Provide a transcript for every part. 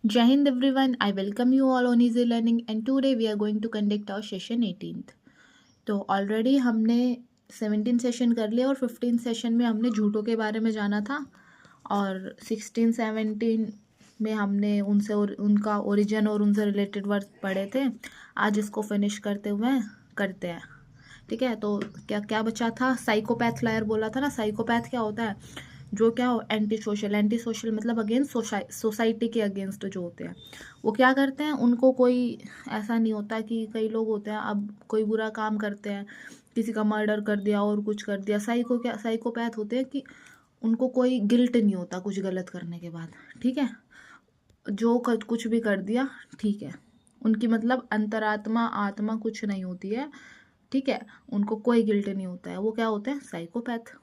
Jai Hind everyone, I welcome you all on Easy Learning and today we are going to conduct our session 18th. तो already हमने 17 session कर लिया और 15 session में हमने झूठों के बारे में जाना था और 16 17 में हमने उनसे उनका ओरिजिन और उनसे रिलेटेड वर्ड पढ़े थे। आज इसको फिनिश करते हैं। ठीक है, तो क्या क्या बचा था? साइकोपैथ लायर बोला था ना। साइकोपैथ क्या होता है? जो क्या हो, एंटी सोशल मतलब अगेंस्ट सोसाइटी के अगेंस्ट जो होते हैं। वो क्या करते हैं, उनको कोई ऐसा नहीं होता कि कई लोग होते हैं अब कोई बुरा काम करते हैं, किसी का मर्डर कर दिया और कुछ कर दिया। साइकोपैथ होते हैं कि उनको कोई गिल्ट नहीं होता कुछ गलत करने के बाद। ठीक है, जो कुछ भी कर दिया ठीक है, उनकी मतलब अंतरात्मा आत्मा कुछ नहीं होती है। ठीक है, उनको कोई गिल्ट नहीं होता है। वो क्या होते हैं? साइकोपैथ।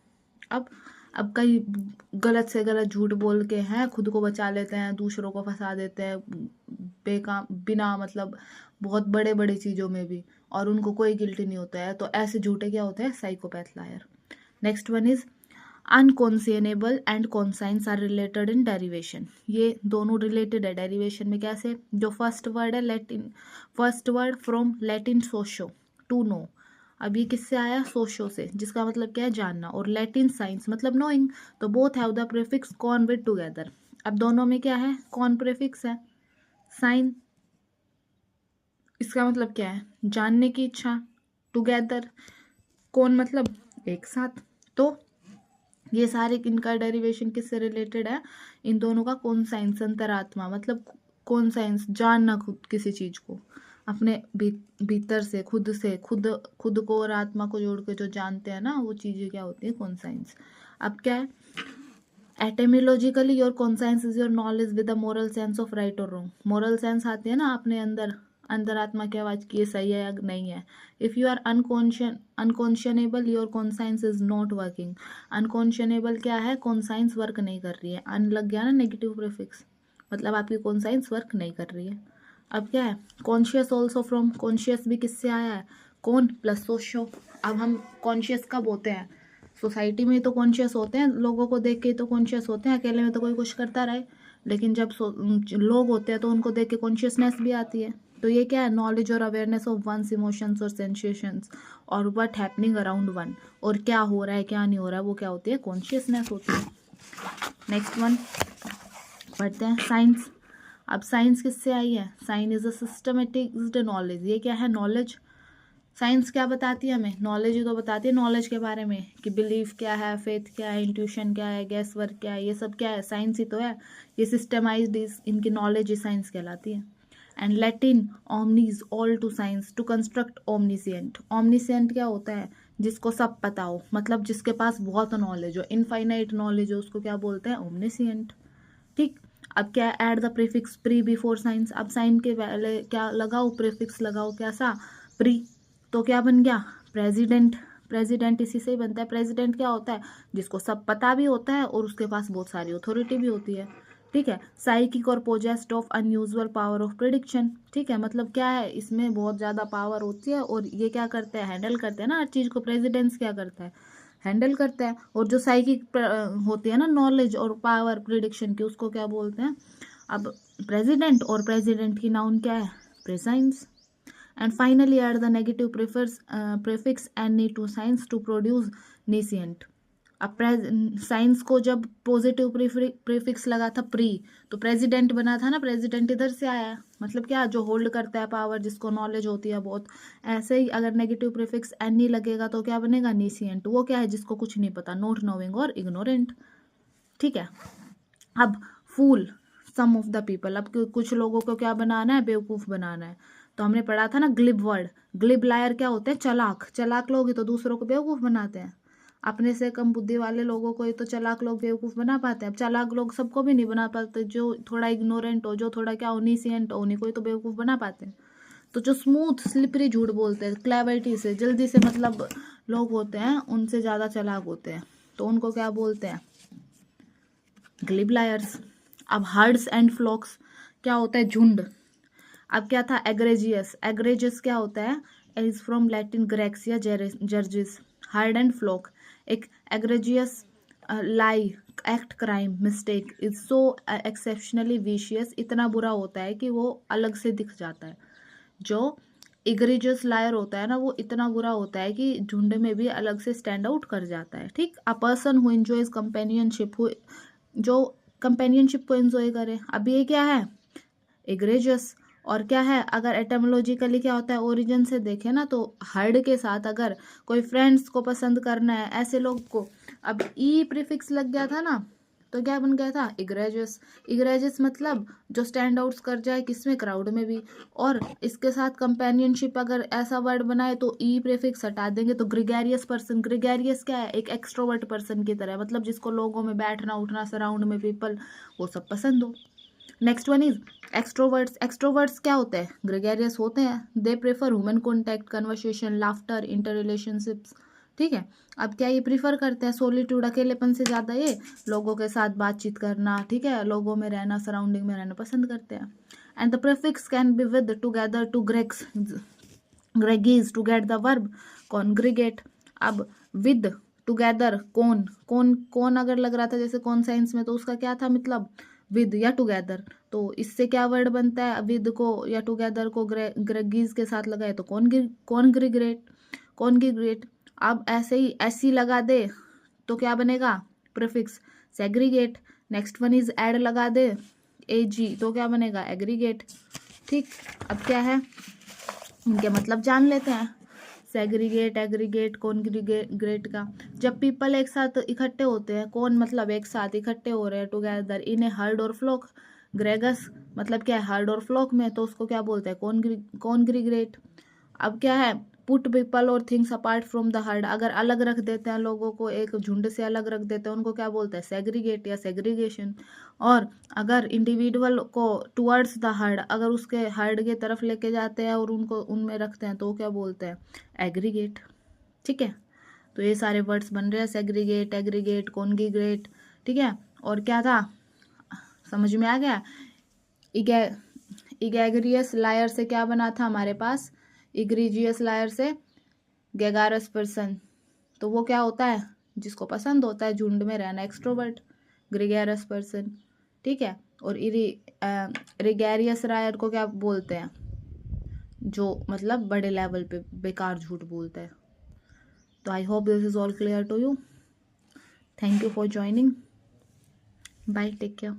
अब कई गलत से गलत झूठ बोल के हैं, खुद को बचा लेते हैं, दूसरों को फंसा देते हैं बेकाम बिना मतलब बहुत बड़े बड़े चीज़ों में भी, और उनको कोई गिल्ट नहीं होता है। तो ऐसे झूठे क्या होते हैं? Psychopath liar. Next one is unconscionable and conscience are related in derivation. ये दोनों रिलेटेड है डेरिवेशन में। कैसे? जो फर्स्ट वर्ड है Latin, first word from Latin scio, to know. अब ये किससे आया? सोशो से, जिसका मतलब क्या है? जानना। और लैटिन साइंस मतलब नोइंग। तो both have the prefix con with together. अब दोनों में क्या है? कॉन प्रीफिक्स है। साइन, इसका मतलब क्या है? जानने की इच्छा। टुगेदर, कौन मतलब एक साथ। तो ये सारे इनका डेरिवेशन किससे रिलेटेड है? इन दोनों का कौन साइंस, अंतरात्मा मतलब कौन साइंस, जानना खुद किसी चीज को अपने भीतर से, खुद को और आत्मा को जोड़ के जो जानते हैं ना, वो चीजें क्या होती है? कौन साइंस। अब क्या है? Etymologically your conscience is your knowledge with the moral sense of right और रॉन्ग। मोरल सेंस आती है ना अपने अंदर, अंतरात्मा की आवाज की ये सही है या नहीं है। If you are unconscionable your conscience is not working. Unconscionable क्या है? कॉन्साइंस वर्क नहीं कर रही है। अन लग गया ना नेगेटिव प्रीफिक्स, मतलब आपकी कॉन्साइंस वर्क नहीं कर रही है। अब क्या है? कॉन्शियस ऑल्सो फ्रॉम, कॉन्शियस भी किससे आया है? कौन प्लस सोशो। अब हम कॉन्शियस कब होते हैं? सोसाइटी में तो कॉन्शियस होते हैं, लोगों को देख के तो कॉन्शियस होते हैं, अकेले में तो कोई कुछ करता रहे। लेकिन जब लोग होते हैं तो उनको देख के कॉन्शियसनेस भी आती है। तो ये क्या है? नॉलेज और अवेयरनेस ऑफ वंस इमोशंस और सेंसेशंस और व्हाट हैपनिंग अराउंड वन, और क्या हो रहा है क्या नहीं हो रहा है, वो क्या होती है? कॉन्शियसनेस होती है। नेक्स्ट वन पढ़ते हैं, साइंस। अब साइंस किससे आई है? Science is a systematised knowledge. ये क्या है? नॉलेज। साइंस क्या बताती है हमें? नॉलेज ही तो बताती है नॉलेज के बारे में, कि बिलीफ क्या है, फेथ क्या है, इंट्यूशन क्या है, गैस वर्क क्या है, ये सब क्या है? साइंस ही तो है। ये सिस्टमाइज्ड इनकी नॉलेज ही साइंस कहलाती है। And Latin omnis all to science to construct omniscient. Omniscient क्या होता है? जिसको सब पता हो, मतलब जिसके पास बहुत नॉलेज हो, इनफाइनाइट नॉलेज हो, उसको क्या बोलते हैं? ओमनीसियंट। ठीक। अब क्या? Add the prefix pre before science. अब साइन के पहले क्या लगाओ? प्रीफिक्स लगाओ। कैसा? प्री। तो क्या बन गया? प्रेसिडेंट। प्रेसिडेंट इसी से ही बनता है। प्रेसिडेंट क्या होता है? जिसको सब पता भी होता है और उसके पास बहुत सारी अथॉरिटी भी होती है। ठीक है। साइकिक और possessed of unusual power of prediction. ठीक है, मतलब क्या है? इसमें बहुत ज़्यादा पावर होती है और ये क्या करते हैं? हैंडल करते हैं ना हर चीज़ को। प्रेसिडेंस क्या करता है? हैंडल करता है। और जो साइकिक होती है ना नॉलेज और पावर प्रिडिक्शन की, उसको क्या बोलते हैं? अब प्रेसिडेंट, और प्रेसिडेंट की नाउन क्या है? प्रेसाइंस। And finally add the negative prefix any to science to produce nascent. अब साइंस को जब पॉजिटिव प्रीफिक्स लगा था प्री, तो प्रेसिडेंट बना था ना। प्रेसिडेंट इधर से आया, मतलब क्या? जो होल्ड करता है पावर, जिसको नॉलेज होती है बहुत। ऐसे ही अगर नेगेटिव प्रीफिक्स एनी लगेगा तो क्या बनेगा? नेसियंट। वो क्या है? जिसको कुछ नहीं पता, नॉट नोइंग और इग्नोरेंट। ठीक है। अब फूल सम ऑफ द पीपल। अब कुछ लोगों को क्या बनाना है? बेवकूफ बनाना है। तो हमने पढ़ा था ना ग्लिब वर्ड। ग्लिब लायर क्या होते हैं? चलाक। चलाक लोग ही तो दूसरों को बेवकूफ बनाते हैं। अपने से कम बुद्धि वाले लोगों को ही तो चलाक लोग बेवकूफ बना पाते हैं। अब चालाक लोग सबको भी नहीं बना पाते। जो थोड़ा इग्नोरेंट हो, जो थोड़ा क्या ओनिसियंट हो, उन्हीं को ही तो बेवकूफ बना पाते हैं। तो जो स्मूथ स्लिपरी झूठ बोलते हैं, क्लेविटी से, जल्दी से, मतलब लोग होते हैं उनसे ज्यादा चालाक होते हैं, तो उनको क्या बोलते हैं? Glib lawyers. अब हर्ड्स एंड फ्लॉक्स क्या होता है? झुंड। अब क्या था? एग्रेजियस। एग्रेजियस क्या होता है? Is from Latin grex gregis. Herd and flock. एक egregious lie, act crime, mistake is so exceptionally vicious, इतना बुरा होता है कि वो अलग से दिख जाता है। जो इग्रिजियस लायर होता है ना, वो इतना बुरा होता है कि झुंड में भी अलग से स्टैंड आउट कर जाता है। ठीक, a person who enjoys companionship, जो कंपेनियनशिप को एंजॉय करे। अब ये क्या है, इग्रेजियस। और क्या है, अगर एटमोलॉजिकली क्या होता है, ओरिजिन से देखें ना, तो हर्ड के साथ अगर कोई फ्रेंड्स को पसंद करना है, ऐसे लोग को, अब ई प्रीफिक्स लग गया था ना, तो क्या बन गया था, इग्रेजियस। इग्रेजियस मतलब जो स्टैंड आउट्स कर जाए, किसमें, क्राउड में भी। और इसके साथ कंपेनियनशिप अगर ऐसा वर्ड बनाए तो ई प्रीफिक्स हटा देंगे तो ग्रिगेरियस पर्सन। ग्रिगेरियस क्या है, एक एक्सट्रोवर्ट पर्सन की तरह, मतलब जिसको लोगों में बैठना उठना, सराउंड में पीपल, वो सब पसंद हो। Next one is extroverts. Extroverts क्या होते हैं, ग्रेगेरियस होते हैं। They prefer human contact, conversation, laughter, inter relationships. ठीक है, अब क्या ये प्रीफर करते हैं सोलिट्यूड, अकेलेपन से ज़्यादा ये लोगों के साथ बातचीत करना, ठीक है, लोगों में रहना, सराउंडिंग में रहना पसंद करते हैं। And the prefix can be with together to grex, gregis to get the verb congregate. अब विद, टुगेदर, कौन कौन कौन अगर लग रहा था जैसे कौन साइंस में, तो उसका क्या था मतलब, विद या टुगेदर। तो इससे क्या वर्ड बनता है, विद को या टुगेदर को ग्रेगीज के साथ लगाए तो कॉन्ग्रीगेट, कॉन्ग्रीगेट। अब ऐसे ही ऐसी लगा दे तो क्या बनेगा, prefix segregate. Next one is ad लगा दे एजी तो क्या बनेगा, एग्रीगेट। ठीक, अब क्या है, इनके मतलब जान लेते हैं। सेग्रीगेट, एग्रीगेट, कॉन्ग्रीगेट का, जब पीपल एक साथ इकट्ठे होते हैं, कौन मतलब एक साथ इकट्ठे हो रहे हैं, टुगेदर इन ए हर्ड और फ्लॉक। ग्रेगस मतलब क्या है, हर्ड और फ्लॉक में, तो उसको क्या बोलते हैं, कॉन्ग्रीगेट। अब क्या है, पुट पीपल और things apart from the heard, अगर अलग रख देते हैं लोगों को, एक झुंड से अलग रख देते हैं, उनको क्या बोलते हैं, सेग्रीगेट या सेग्रीगेशन। और अगर इंडिविजुअल को टुवर्ड्स द हर्ड, अगर उसके हर्ड के तरफ लेके जाते हैं और उनको उनमें रखते हैं, तो क्या बोलते हैं, एग्रीगेट। ठीक है, तो ये सारे वर्ड्स बन रहे हैं, सेग्रीगेट, एग्रीगेट, कॉन्ग्रीगेट। ठीक है, और क्या था, समझ में आ गया। इगेग्रियस लायर से क्या बना था हमारे पास, इग्रीजियस लायर से गेगारस पर्सन। तो वो क्या होता है, जिसको पसंद होता है झुंड में रहना, एक्सट्रोवर्ट, ग्रेगेरस पर्सन। ठीक है, और रिगेरियस लायर को क्या बोलते हैं, जो मतलब बड़े लेवल पे बेकार झूठ बोलता है। तो I hope this is all clear to you. Thank you for joining, bye, take care.